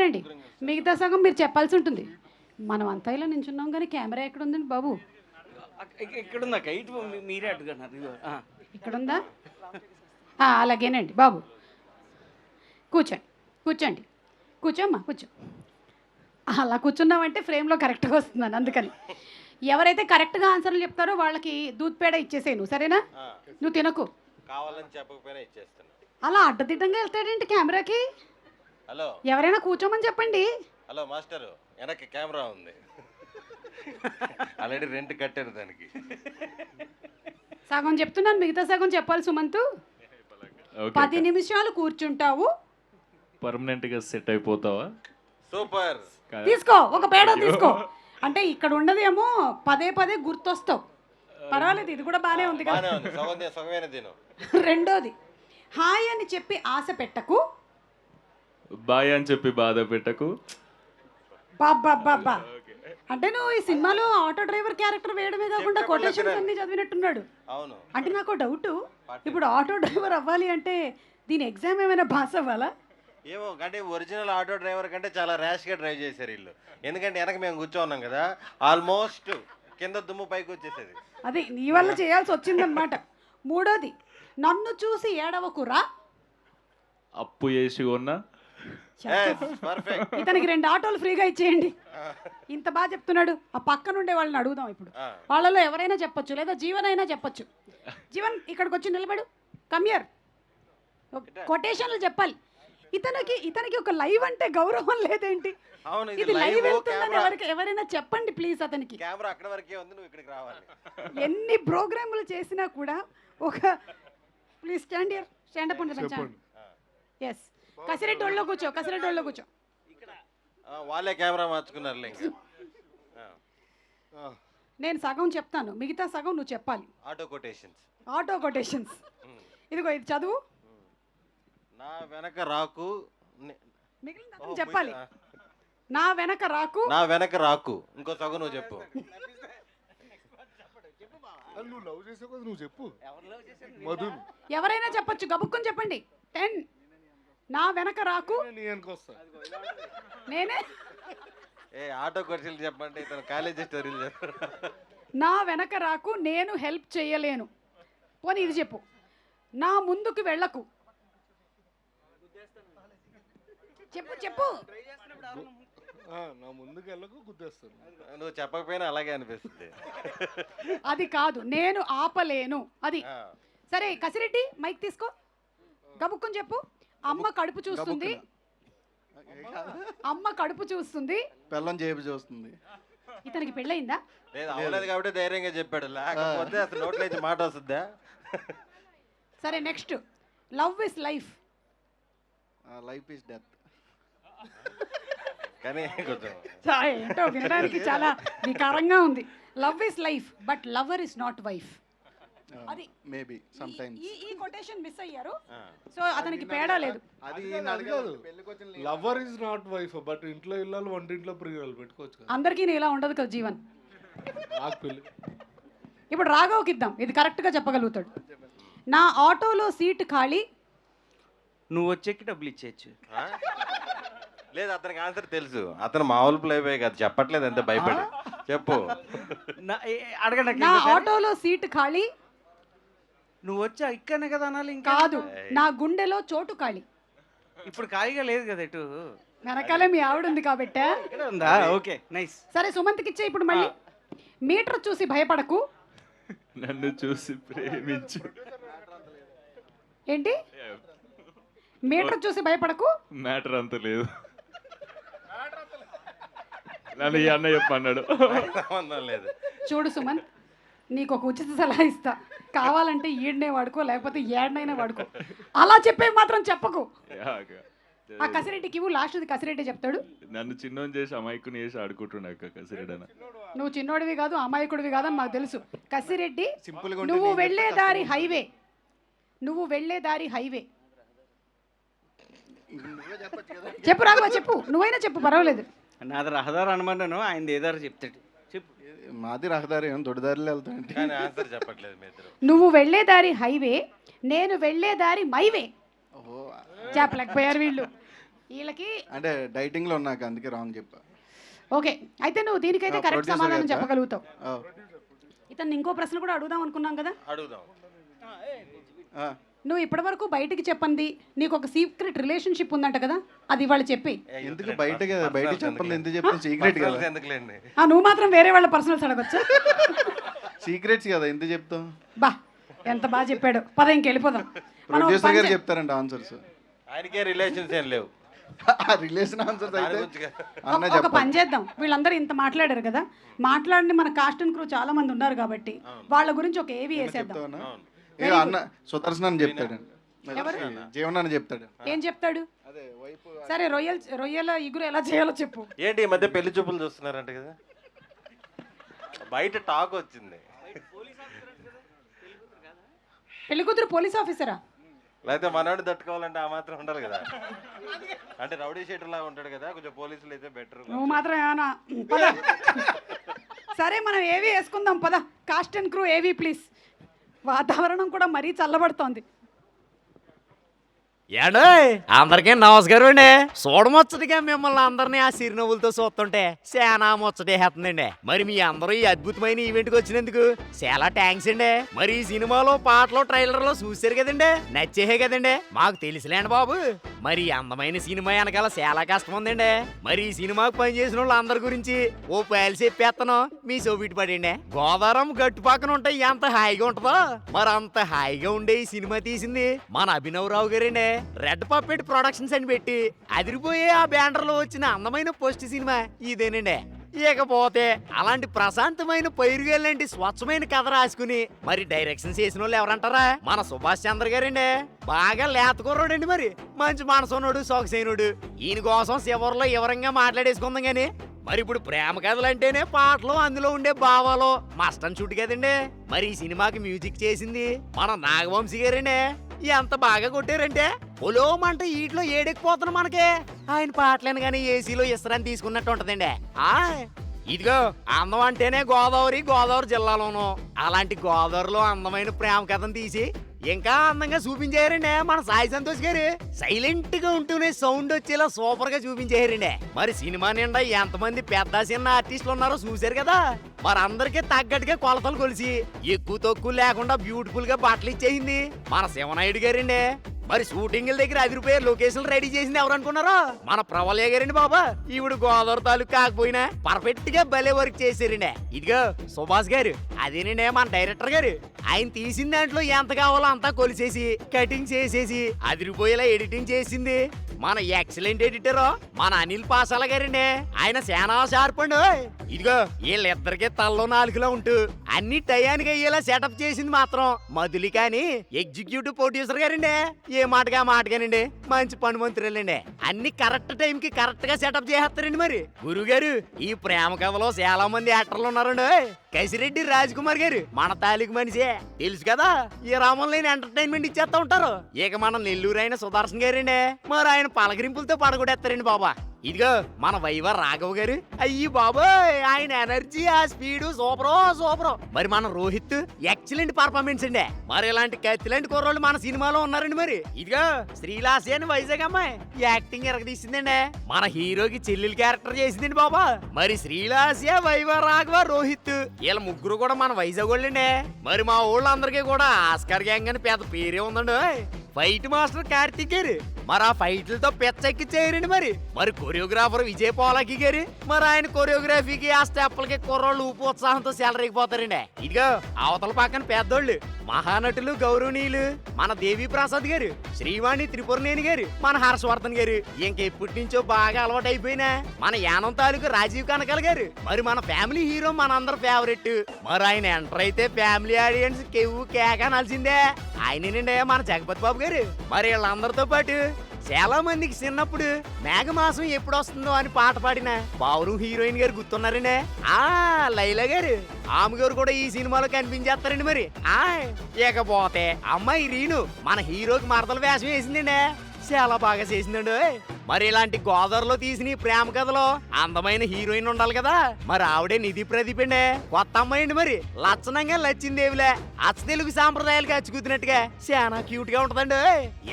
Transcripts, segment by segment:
చెప్తానండి, మిగతా సగం మీరు చెప్పాల్సి ఉంటుంది. మనం అంతా ఇలా నించున్నాం కానీ కెమెరా ఎక్కడ ఉందండి బాబు? ఇక్కడ ఇటు మీరే అడుగుతున్నారు. ఇక్కడుందా? అలాగేనండి బాబు. కూర్చోండి, కూర్చోండి, కూర్చోమ్మా, కూర్చో. అలా కూర్చున్నామంటే ఫ్రేమ్లో కరెక్ట్గా వస్తున్నాను, అందుకని. ఎవరైతే కరెక్ట్గా ఆన్సర్లు చెప్తారో వాళ్ళకి దూద్ పేడ ఇచ్చేసేయి నువ్వు, సరేనా? నువ్వు తినకు, కావాలని చెప్పకపోయినా ఇచ్చేస్తాను. అలా అడ్డదిడ్డంగా వెళ్తాడేంటి కెమెరాకి? హలో, ఎవరైనా కూర్చోమని చెప్పండి. హలో మాస్టరు, వెనక్కి కెమెరా ఉంది, ఆల్రెడీ రెంట్ కట్టారు దానికి. సగం చెప్తున్నాను, మిగతా సగం చెప్పాలి సుమంతు. 10 నిమిషాలు కూర్చుంటావు, పర్మనెంట్గా సెట్ అయిపోతావా? సూపర్. తీసుకో ఒక పేడ తీసుకో. అంటే ఇక్కడ ఉండదేమో పదే పదే గుర్తొస్తావు. పర్వాలేదు, ఇది కూడా బాగానే ఉంది కదా. సగమైన తిను. రెండోది, హాయ్ అని చెప్పి ఆశ పెట్టకు, బాయ్ అని చెప్పి బాధ పెట్టకు. బాబ్బా. అంటే నువ్వు ఈ సినిమాలో ఆటో డ్రైవర్ క్యారెక్టర్ వేయడమే కాకుండా కొటేషన్స్ అన్ని చదివినట్టున్నాడు. అవును. అంటే నాకు డౌట్, ఇప్పుడు ఆటో డ్రైవర్ అవ్వాలి అంటే దీని ఎగ్జామ్ ఏమైనా పాస్ అవ్వాలా? ఏమో, అంటే ఒరిజినల్ ఆటో డ్రైవర్ కంటే చాలా ర్యాష్గా డ్రైవ్ చేశారు వీళ్ళు. ఎందుకంటే వెనక మేము కూర్చోన్నాం కదా, ఆల్మోస్ట్ కింద దుమ్ము పైకి వచ్చేసేది. అది నీ వల్ల చేయాల్సి వచ్చిందనమాట. మూడోది, నన్ను చూసి ఏడవకురా, అప్పు చేసి ఉన్నా. ఇతనికి 2 ఆటోలు ఫ్రీగా ఇచ్చేయండి. ఇంత బాగా చెప్తున్నాడు. ఆ పక్కన ఉండే వాళ్ళని అడుగుదాం ఇప్పుడు. వాళ్ళలో ఎవరైనా చెప్పొచ్చు, లేదా జీవన్ అయినా చెప్పొచ్చు. జీవన్ ఇక్కడికి వచ్చి నిలబడు, కమ్యర్. కొటేషన్లు చెప్పాలి. ఇతనికి ఒక లైవ్ అంటే గౌరవం లేదేంటి? ఇది లైవ్ వెళ్తుందని ఎవరైనా చెప్పండి ప్లీజ్. అతనికి కెమెరా అక్కడ వరకే ఉంది, నువ్వు ఇక్కడికి రావాలి. ఎన్ని ప్రోగ్రాములు చేసినా కూడా ఒక please stand here, stand up ఉంటుంది. ఎస్, కసిరెడ్డి ఒళ్ళో కూర్చో, కసిరెడ్డి ఒళ్ళో కూర్చో. వాళ్ళే కెమెరా మార్చుకున్నారు. నేను సగం చెప్తాను, మిగతా సగం నువ్వు చెప్పాలి. Auto quotations. Auto quotations. ఇదిగో ఇది చదువు. నా వెనక రాకు, మిగిలిన చెప్పాలి. నా వెనక రాకు, నా వెనక రాకు. ఇంకో సగం నువ్వు చెప్పు. నువ్వు లవ్ చేసే కదా, నువ్వు చెప్పు. మధు, ఎవరైనా చెప్పొచ్చు, గబుక్కుని చెప్పండి. 10. నా వెనక రాకు, నేనే. ఆటో కొటేషన్లు చెప్పండి, ఇతను కాలేజీ స్టోరీలు చెప్పారు. నా వెనక రాకు, నేను హెల్ప్ చేయలేను. పోనీ ఇది చెప్పు. నా ముందుకు వెళ్ళకు. చెప్పు చెప్పు. నా ముందుకు వెళ్ళకు, గుద్దేస్తాను. నువ్వు చెప్పకపోయినా అలాగే అనిపిస్తుంది. అది కాదు, నేను ఆపలేను అది. సరే కసిరెడ్డి మైక్ తీసుకో, గబుక్కుని చెప్పు. అమ్మ కడుపు చూస్తుంది, అమ్మ కడుపు చూస్తుంది, పెళ్ళం చేపు చూస్తుంది. ఇతనికి పెళ్ళయిందా? లేదు, అవ్వలేదు కాబట్టి ధైర్యంగా చెప్పాడు, లేకపోతే అసలు నోట్లో నుంచి మాట వస్తుందా? సరే next, love is life. Life is death. కానీ కొంచెం ఏంటో వినడానికి చాలా వికారంగా ఉంది. Love is life but lover is not wife. అది మేబీ సమ్ టైమ్స్. ఈ కొటేషన్ మిస్ అయ్యారు, సో అతనికి పేడా లేదు. అది అడగదు. Lover is not wife but ఇంట్లో ఇల్లాలు వంటింట్లో ప్రియులు పెట్టుకోవచ్చు కదా. అందరికీ ఇలా ఉండదు కదా జీవన్. నాకు పెళ్ళి. ఇప్పుడు రాఘవ్కి ఇద్దాం, ఇది కరెక్ట్గా చెప్పగలుగుతాడు. నా ఆటోలో సీట్ ఖాళీ, నువ్వు వచ్చేకి డబ్బులు ఇచ్చేయచ్చు. లేదు, అతనికి ఆన్సర్ తెలుసు. అతను మామూలు ప్లే బాయ్ కాదు, చెప్పట్లేదు, అంతే భయపడి. చెప్పు. అడగండి. నా ఆటోలో సీట్ ఖాళీ, నువ్వు వచ్చా ఇక్కడనే కదా అనాలి. ఇంకా కాదు, నా గుండెలో చోటు ఖాళీ. ఇప్పుడు ఖాళీగా లేదు కదా ఇటు వెనకాలే మీ ఆవిడ ఉంది కాబట్టే. ఉందా? Okay, nice. సరే సుమంత్కి ఇచ్చే. ఇప్పుడు మళ్ళీ, మీటర్ చూసి భయపడకు, నన్ను చూసి ప్రేమించు. ఏంటి? మీటర్ చూసి భయపడకు, మ్యాటర్ అంత లేదు. నన్ను ఈ అన్న చెప్పన్నాడు. సంబంధం లేదు. చూడు సుమంత్, నీకు ఒక ఉచిత సలహా ఇస్తా. కావాలంటే ఈడనే వాడుకో, లేకపోతే ఏడనైనా వాడుకో. అలా చెప్పేవి మాత్రం చెప్పకు. ఆ కసిరెడ్డికి ఇవ్వు, లాస్ట్ది కసిరెడ్డి చెప్తాడు. నన్ను చిన్నోని చేసి అమాయకుని చేసి ఆడుకుంటున్నాక కసిరెడ్డన. నువ్వు చిన్నోడివి కాదు, అమాయకుడివి కాదని మాకు తెలుసు. కసిరెడ్డి, నువ్వు వెళ్ళే దారి హైవే, నువ్వు వెళ్ళే దారి హైవే. చెప్పు రాఘవ, చెప్పు. నువ్వైనా చెప్పు, పర్వాలేదు. నాది రహదారి అనమాను, ఆయన ఏదారు చెప్తాడు. చెప్పు. మాది రహదారి, దొడ్డిదారిలో వెళ్తాంటే. కానీ ఆన్సర్ చెప్పట్లేదు మీ ఇద్దరు. నువ్వు వెళ్ళే దారి హైవే, నేను వెళ్ళే దారి మైవే. చెప్పలేకపోయారు వీళ్ళు. వీళ్ళకి అంటే డైటింగ్ లో ఉన్నాక అందుకే రాంగ్ చెప్పా. ఓకే, అయితే నువ్వు దీనికైతే కరెక్ట్ producer సమాధానం గారికా? చెప్పగలుగుతావు. ఆ, ఇతను ఇంకో ప్రశ్న కూడా అడుగుదాం అనుకున్నాం కదా. అడుగుదాం. ఆ. నువ్వు ఇప్పటివరకు బయటికి చెప్పండి, నీకు ఒక సీక్రెట్ రిలేషన్షిప్ ఉందంట కదా, అది ఇవాళ చెప్పి. ఎందుకు బయట కదా, బయట చెప్పండి, ఎందుకు చెప్పండి, సీక్రెట్ కదా. Personals ఎందుకులేండి. నువ్వు మాత్రం వేరే వాళ్ళ పర్సనల్స్ అడగొచ్చా? సీక్రెట్స్ కదా, ఎందుకు చెప్తాం. బా ఎంత బాగా చెప్పాడు. పద ఇంకెళ్ళిపోదాం. మనం ఒక ప్రొడ్యూసర్ పని గారు చే- చెప్తారంట ఆన్సర్స్. ఆయనకే రిలేషన్స్ ఏం లేవు. రిలేషన్ ఆన్సర్స్ దాని అయితే గురించి కాదు. అన్న ఒక చెప్పాలి. పని చేద్దాం, వీళ్ళందరూ ఇంత మాట్లాడారు కదా, మాట్లాడిన మన కాస్ట్ అండ్ క్రూ చాలా మంది ఉన్నారు కాబట్టి వాళ్ళ గురించి ఒక ఏవి వేసేద్దాం. చెప్తావా? ఏ అన్న సుదర్శన్ అని చెప్తాడండి, ఎవరు? జీవన్ అని చెప్తాడు. ఏం చెప్తాడు? అదే వైపు సరే, రొయ్యల ఇగురు ఎలా చేయాలో చెప్పు. ఏంటి ఈ మధ్య పెళ్లి చూపులు చూస్తున్నారంట కదా, బయట టాక్ వచ్చింది. పెళ్లి కూతురు పోలీస్ ఆఫీసరా? లేకపోతే మనోడు తట్టుకోవాలంటే ఆ మాత్రం ఉండాలి కదా. అంటే రౌడీ షీటర్ లాగా ఉంటాడు కదా, కొంచెం పోలీసులు అయితే బెటర్. నువ్వు మాత్రం ఏమన్నా పద. సరే, మనం ఏవి వేసుకుందాం పద. కాస్ట్ అండ్ క్రూ ఏవి ప్లీజ్. వాతావరణం కూడా మరీ చల్లబడుతోంది. ఏండో అందరికీ నమస్కారం అండి. చూడముచ్చటగా మిమ్మల్ని అందరినీ ఆ చిరునవ్వులతో చూస్తుంటే చాలా ముచ్చటేస్తుందండి. మరి మీ అందరూ ఈ అద్భుతమైన ఈవెంట్కి వచ్చినందుకు చాలా థ్యాంక్స్ అండి. మరి ఈ సినిమాలో పాటలో ట్రైలర్లో చూసారు కదండి, నచ్చేహే కదండి. మాకు తెలుసులేండి బాబు, మరి ఈ అందమైన సినిమా వెనకాల చాలా కష్టం ఉందండి. మరి ఈ సినిమాకు పనిచేసిన వాళ్ళు అందరి గురించి ఓ పేలు చెప్పేస్తాను, మీ సోబిటి పడండి. గోదావరం గట్టు పక్కన ఉంటే ఎంత హాయిగా ఉంటుందో, మరి అంత హాయిగా ఉండే ఈ సినిమా తీసింది మన అభినవ్ రావు గారండి. రెడ్ పప్పెట్ ప్రొడక్షన్స్ అని పెట్టి అదిరిపోయే ఆ బ్యానర్ లో వచ్చిన అందమైన పోస్ట్ సినిమా ఇదేనండి. ఇకపోతే అలాంటి ప్రశాంతమైన పైరుగేలాంటి స్వచ్ఛమైన కథ రాసుకుని మరి డైరెక్షన్ చేసిన వాళ్ళు ఎవరంటారా, మన సుభాష్ చంద్ర గారండి. బాగా లేతకుర్రాడండి, మరి మంచి మనసున్నాడు, సొగసైనడు. ఈయన కోసం చివరిలో వివరంగా మాట్లాడేసుకుందాం గాని, మరి ఇప్పుడు ప్రేమ కథలు అంటేనే పాటలు, అందులో ఉండే భావాలు మస్టన్ చుట్టు కదండి. మరి ఈ సినిమాకి మ్యూజిక్ చేసింది మన నాగవంశీ గారండి. ఎంత బాగా కొట్టారంటే పొలోమంటే ఈట్లో ఏడెక్కిపోతున్నా మనకి. ఆయన పాటలను కానీ ఏసీలో ఇస్తరాన్ని తీసుకున్నట్టు ఉంటదండి. ఇదిగో అందం అంటేనే గోదావరి జిల్లాలోను. అలాంటి గోదావరిలో అందమైన ప్రేమ కథను తీసి ఇంకా అందంగా చూపించారండి మన సాయి సంతోష్ గారు. సైలెంట్ గా ఉంటూనే సౌండ్ వచ్చేలా సూపర్ గా చూపించారండి. మరి సినిమా నిండా ఎంతమంది పెద్ద చిన్న ఆర్టిస్టులు ఉన్నారో చూసారు కదా. మరి అందరికీ తగ్గట్టుగా కొలతలు కొలిసి ఎక్కువ తక్కువ లేకుండా బ్యూటిఫుల్ గా బట్టలు ఇచ్చేసింది మన శివనాయుడు గారండి. మరి షూటింగ్ల దగ్గర అదిరిపోయే లొకేషన్ రెడీ చేసింది ఎవరు అనుకున్నారో, మన ప్రవల్య గారండి బాబా. ఈవిడ గోదావరి తాలూకు కాకపోయినా పర్ఫెక్ట్ గా భలే వర్క్ చేశారండి. ఇదిగో సుభాష్ గారు, అదేనండి మన డైరెక్టర్ గారు. ఆయన తీసిన దాంట్లో ఎంత కావాలో అంతా కొలిసేసి కటింగ్ చేసేసి అదిరిపోయేలా ఎడిటింగ్ చేసింది మన ఎక్సలెంట్ ఎడిటర్ మన అనిల్ పాసాల గారండి. ఆయన సేనా షార్ప్ అండి. ఇదిగో వీళ్ళిద్దరికీ తల్లో నాలుగులో ఉంటూ అన్ని టయానికి అయ్యేలా సెటప్ చేసింది మాత్రం మధులి కానీ ఎగ్జిక్యూటివ్ ప్రొడ్యూసర్ గారండి. ఏ మాటగానండి మంచి పనిమంతురాలండి. అన్ని కరెక్ట్ టైం కి కరెక్ట్ గా సెటప్ చేస్తారండి. మరి గురువు గారు, ఈ ప్రేమ కథలో చాలా మంది యాక్టర్లు ఉన్నారండి. కసిరెడ్డి రాజ్ కుమార్ గారు మన తాలూకు మనిషే తెలుసు కదా, ఈ రామంలో ఎంటర్టైన్మెంట్ ఇచ్చేస్తా ఉంటారు. ఇక మన నెల్లూరు అయిన సుదర్శన్ గారండి, మరి ఆయన పలకరింపులతో పడగొడేస్తారండి బాబా. ఇదిగో మన వైవ రాఘవ్ గారు, అయ్యి బాబోయ్ ఆయన ఎనర్జీ ఆ స్పీడు సూపరో. మరి మన రోహిత్ ఎక్సలెంట్ పర్ఫార్మెన్స్ అండి. మరి ఇలాంటి కత్తిలాంటి కుర్రోళ్ళు మన సినిమాలో ఉన్నారండి. మరి ఇదిగో శ్రీలాసి అని వైజాగ్ అమ్మాయి యాక్టింగ్ ఎరగదీసిందండి. మన హీరోకి చెల్లెలు క్యారెక్టర్ చేసిందండి బాబా. మరి శ్రీలాసియా, వైవ, రాఘవ, రోహిత్ వీళ్ళ ముగ్గురు కూడా మన వైజాగ్ వాళ్ళండి. మరి మా ఊళ్ళందరికీ కూడా ఆస్కార్ గ్యాంగ్ అని పెద్ద పేరే ఉందండి. ఫైట్ మాస్టర్ కార్తీక్ గారు, మరి ఆ ఫైట్లతో పెచ్చెక్కిచ్చేయరండి. మరి కొరియోగ్రాఫర్ విజయ్ పోలాకి గారు, మరి ఆయన కొరియోగ్రఫీకి ఆ స్టెప్పులకి కుర్రోళ్ళు ఊపు ఉత్సాహంతో సెలరేగిపోతారండి. ఇదిగో అవతల పక్కన పెద్దోళ్ళు మహానటులు గౌరవనీయులు మన దేవి ప్రసాద్ గారు, శ్రీవాణి త్రిపురనేని గారు, మన హర్షవర్ధన్ గారు, ఇంకెప్పటి నుంచో బాగా అలవాటు అయిపోయినా మన యానం తాలూకు రాజీవ్ కనకాల గారు. మరి మన ఫ్యామిలీ హీరో మన అందరి ఫేవరెట్. మరి ఆయన ఎంటర్ అయితే ఫ్యామిలీ ఆడియన్స్ కెవ్వు కేక అనాల్సిందే. ఆయనేనండి మన జగపతి బాబు గారు. మరి వీళ్ళందరితో పాటు చాలా మందికి చిన్నప్పుడు మేఘమాసం ఎప్పుడు వస్తుందో అని పాట పాడిన పావురు హీరోయిన్ గారు గుర్తున్నారండి. లైలా గారు, ఆమె గారు కూడా ఈ సినిమాలో కనిపించేస్తారండి. మరి ఇకపోతే అమ్మాయి రీను మన హీరోకి మరదల వేషం వేసిందండి, చాలా బాగా చేసిందండి. మరి ఇలాంటి గోదావరిలో తీసిన ఈ ప్రేమ కథలో అందమైన హీరోయిన్ ఉండాలి కదా, మరి ఆవిడే నిధి ప్రదీప్ అండి. కొత్త అమ్మాయి అండి, మరి లక్షణంగా లచ్చిందేవిలే అచ్చ తెలుగు సాంప్రదాయాలకు అచ్చుకుతున్నట్టుగా చాలా క్యూట్ గా ఉంటదండి.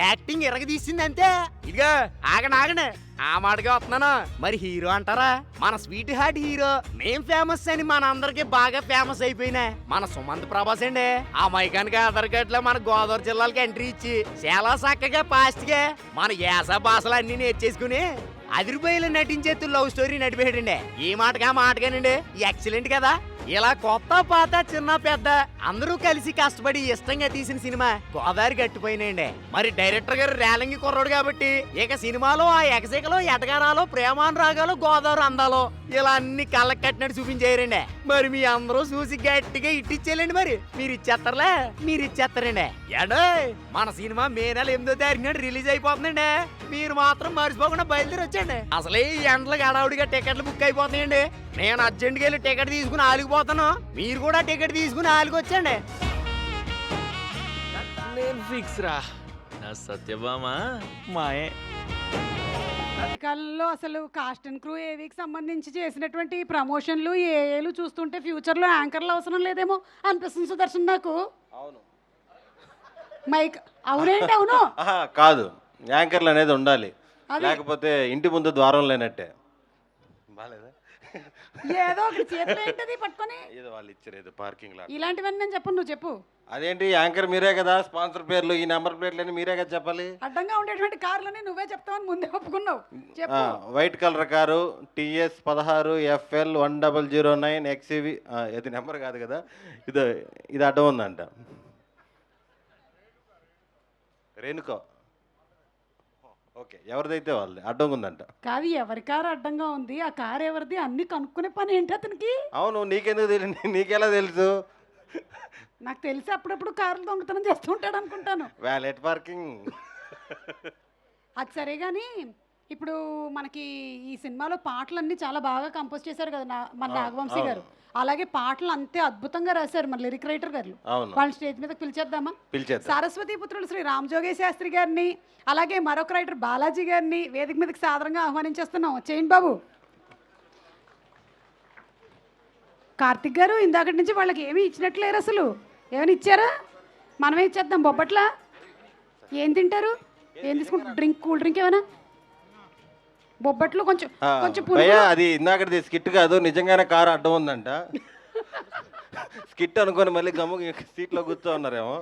యాక్టింగ్ ఎరగదీసింది అంతే. ఇదిగో ఆగండి ఆ మాటగా వస్తున్నాను. మరి హీరో అంటారా, మన స్వీట్ హార్ట్ హీరో మేం ఫేమస్ అని మన అందరికి బాగా ఫేమస్ అయిపోయినా మన సుమంత్ ప్రభాస్ అండి. ఆ మైకానికి ఆధార్ కార్డులో మన గోదావరి జిల్లాలకి ఎంట్రీ ఇచ్చి చాలా చక్కగా ఫాస్ట్ గా మన యాస భాషలు అన్ని నేర్చేసుకుని అదిరిపోయేలా నటించేత్తు లవ్ స్టోరీ నడిపేయండి. ఈ మాటగానండి ఎక్సలెంట్ కదా. ఇలా కొత్త పాత చిన్న పెద్ద అందరూ కలిసి కష్టపడి ఇష్టంగా తీసిన సినిమా గోదావరి గట్టిపోయినండి. మరి డైరెక్టర్ గారు రేలంగి కుర్రోడు కాబట్టి ఇక సినిమాలో ఆ ఎగసికలో ఎటగారాలో ప్రేమానురాగాలు గోదావరి అందాలో ఇలా అన్ని కళ్ళకి కట్టినట్టు చూపించేయరండి. మరి మీ అందరూ చూసి గట్టిగా ఇట్టిచ్చేయాలండి. మరి మీరు ఇచ్చేస్తారండి. ఏండో మన సినిమా మే నెల 8వ తారీఖున రిలీజ్ అయిపోతుందండి. మీరు మాత్రం మర్చిపోకుండా బయలుదేరి వచ్చండి. అసలే ఈ ఎండలకు హడావుడిగా టికెట్లు బుక్ అయిపోతున్నాయండి. నేను అర్జెంట్కి వెళ్ళి టికెట్ తీసుకుని ఆలిగిపోతాను. మీరు కూడా టికెట్ తీసుకుని ఆలిగొచ్చండి. నేను ఫిక్స్ రా, నా సత్యభామ మాయే. ఈ కాలంలో అసలు కాస్ట్ అండ్ క్రూ ఏవీకి సంబంధించి చేసినటువంటి ప్రమోషన్లు ఏఏలు చూస్తుంటే ఫ్యూచర్లో యాంకర్లు అవసరం లేదేమో అనిపిస్తుంది సుదర్శన్ నాకు. అవును. మైక్ అవునేంటి? అవును కాదు, యాంకర్లు అనేది ఉండాలి, అదే. లేకపోతే ఇంటి ముందు ద్వారం లేనట్టే. బాలేదా? ఏదో ఒకటి చేతిలో ఏంటది పట్టుకొని ఏదో వాళ్ళు ఇచ్చారు, ఏదో పార్కింగ్ లాగా. ఇలాంటివన్నీ నేను చెప్పను, నువ్వు చెప్పు. అదేంటి యాంకర్ మీరే కదా, స్పాన్సర్ పేర్లు ఈ నెంబర్ ప్లేట్లని మీరే కదా చెప్పాలి. అడ్డంగా ఉండేటువంటి కార్లని నువ్వే చెప్తావని ముందే ఒప్పుకున్నావు. చెప్పు. White colour car TS 16 FL 1009 XCV. ఇది నెంబర్ కాదు కదా, ఇది అడ్డం ఉందంట. రేణుకో. ఓకే, ఎవరిదైతే వాళ్ళది అడ్డం ఉందంట. కాదు, ఎవరి కారు అడ్డంగా ఉంది, ఆ కారు ఎవరిది అన్ని కనుక్కునే పని ఏంటి అతనికి? అవును, నీకెందుకు తెలియదు? నీకెలా తెలుసు? నాకు తెలిసి అప్పుడప్పుడు కార్లు దొంగతనం చేస్తూ ఉంటాడు అనుకుంటాను. Valet parking. అది సరే కానీ ఇప్పుడు మనకి ఈ సినిమాలో పాటలన్నీ చాలా బాగా కంపోజ్ చేశారు కదా మన నాగవంశీ గారు. అలాగే పాటలు అంతే అద్భుతంగా రాశారు మన లిరిక్ రైటర్ గారు. వాళ్ళ స్టేజ్ మీద పిలిచేద్దామా? సరస్వతి పుత్రులు శ్రీ రామజోగే శాస్త్రి గారిని, అలాగే మరొక రైటర్ బాలాజీ గారిని వేదిక మీదకి సాదరంగా ఆహ్వానించేస్తున్నాం. చేయండి బాబు. కార్తిక్ గారు ఇందాకటి నుంచి వాళ్ళకి ఏమీ ఇచ్చినట్లేరు. అసలు ఏమైనా ఇచ్చారా? మనమే ఇచ్చేద్దాం. బొబ్బట్లా ఏం తింటారు? ఏం తీసుకుంటారు? కూల్ డ్రింక్ ఏమైనా? బొబ్బట్లు కొంచెం అది ఇందాకటి స్కిట్ కాదు, నిజంగానే కారు అడ్డం ఉందంట. స్కిట్ అనుకొని మళ్ళీ గమ్ము సీట్లో కూర్చో ఉన్నారేమో.